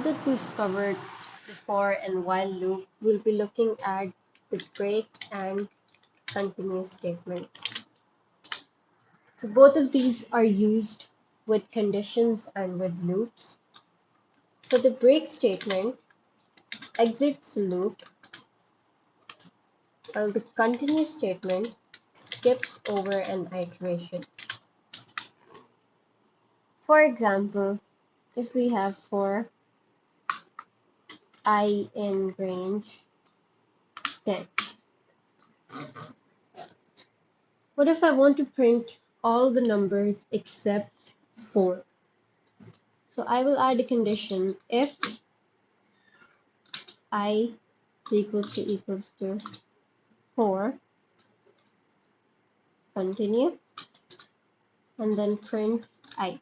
that we've covered the for and while loop, we'll be looking at the break and continue statements. So both of these are used with conditions and with loops. So the break statement exits the loop, while the continue statement skips over an iteration. For example, if we have for I in range 10, what if I want to print all the numbers except 4? So I will add a condition if I is equals to 4, continue, and then print I.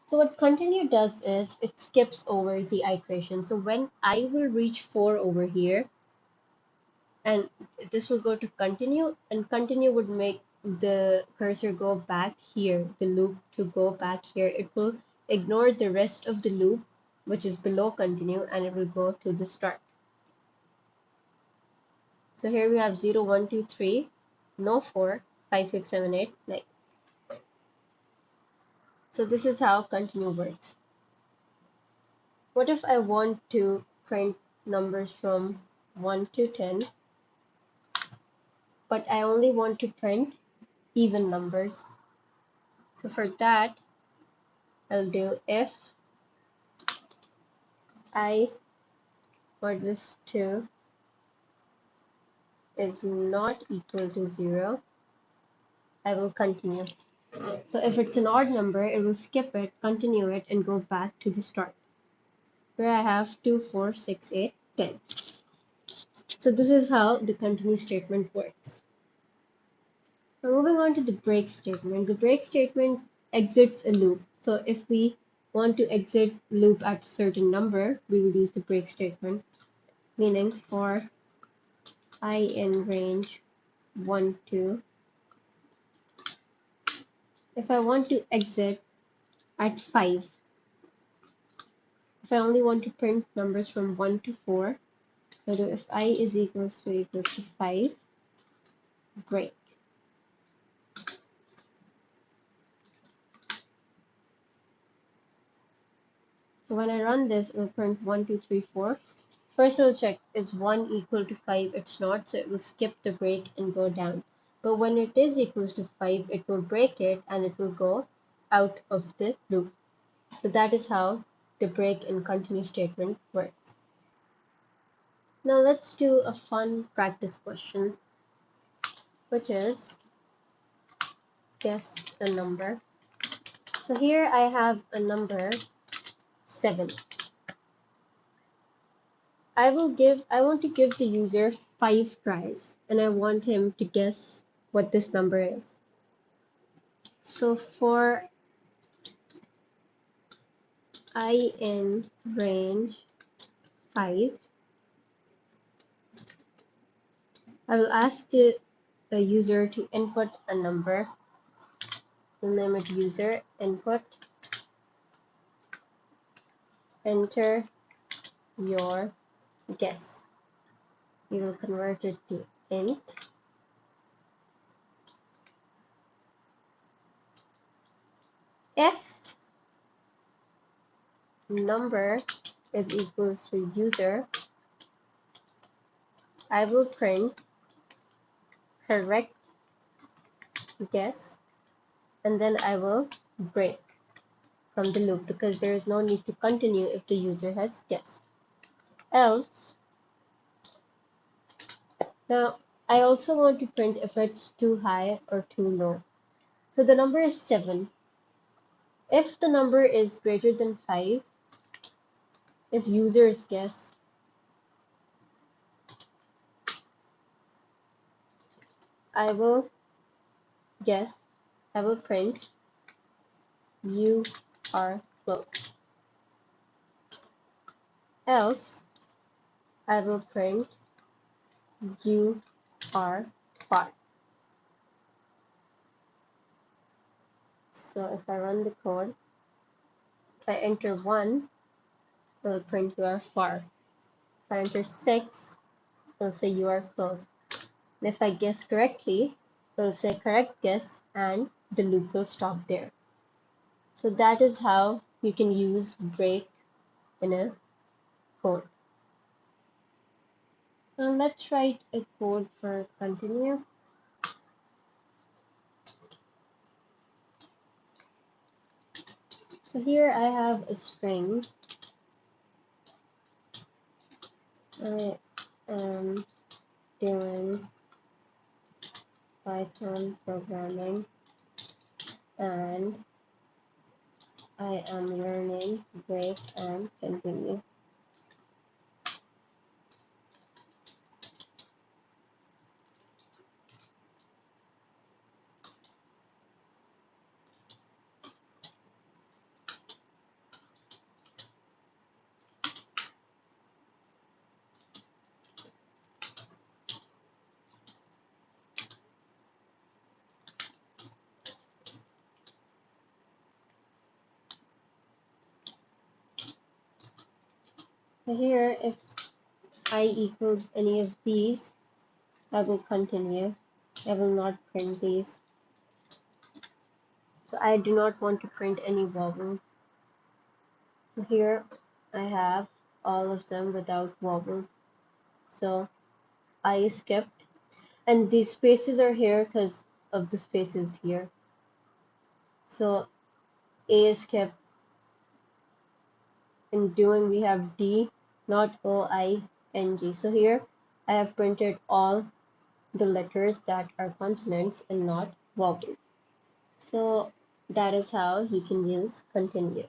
So what continue does is it skips over the iteration. So when I will reach 4 over here, and this will go to continue, and continue would make the cursor go back here, the loop to go back here. It will ignore the rest of the loop, which is below continue, and it will go to the start. So here we have 0, 1, 2, 3, no 4, 5, 6, 7, 8, 9. So this is how continue works. What if I want to print numbers from 1 to 10, but I only want to print even numbers? So for that, I'll do if I modulus 2 is not equal to 0, I will continue. So if it's an odd number, it will skip it, continue it, and go back to the start, where I have 2, 4, 6, 8, 10. So this is how the continue statement works. Now moving on to the break statement. The break statement exits a loop. So if we want to exit loop at a certain number, we will use the break statement, meaning for I in range 1, 2. If I want to exit at 5, if I only want to print numbers from 1 to 4, I'll do if I is equals to 5, break. So when I run this, it will print 1, 2, 3, 4. First, it will check is 1 equal to 5. It's not, so it will skip the break and go down. But when it is equals to 5, it will break it and it will go out of the loop. So that is how the break and continue statement works. Now let's do a fun practice question, which is guess the number. So here I have a number 7. I want to give the user 5 tries, and I want him to guess what this number is. So for I in range 5, I will ask the user to input a number. We'll name it user input. Enter your guess. We will convert it to int. If number is equals to user, I will print correct guess, and then I will break from the loop because there is no need to continue if the user has guessed. Else, now I also want to print if it's too high or too low. So the number is 7. If the number is greater than 5, if user's guess I will print you are close. Else, I will print you are far. So if I run the code, if I enter 1, it'll print you are far. If I enter 6, it'll say you are close. And if I guess correctly, it'll say correct guess and the loop will stop there. So that is how you can use break in a code. Now let's write a code for continue. So here I have a string. I am doing Python programming and I am learning break and continue. So here, if I equals any of these, I will continue. I will not print these. So I do not want to print any vowels. So here I have all of them without vowels. So I skipped. And these spaces are here because of the spaces here. So A is kept. In doing we have D, not O-I-N-G. So here I have printed all the letters that are consonants and not vowels. So that is how you can use continue.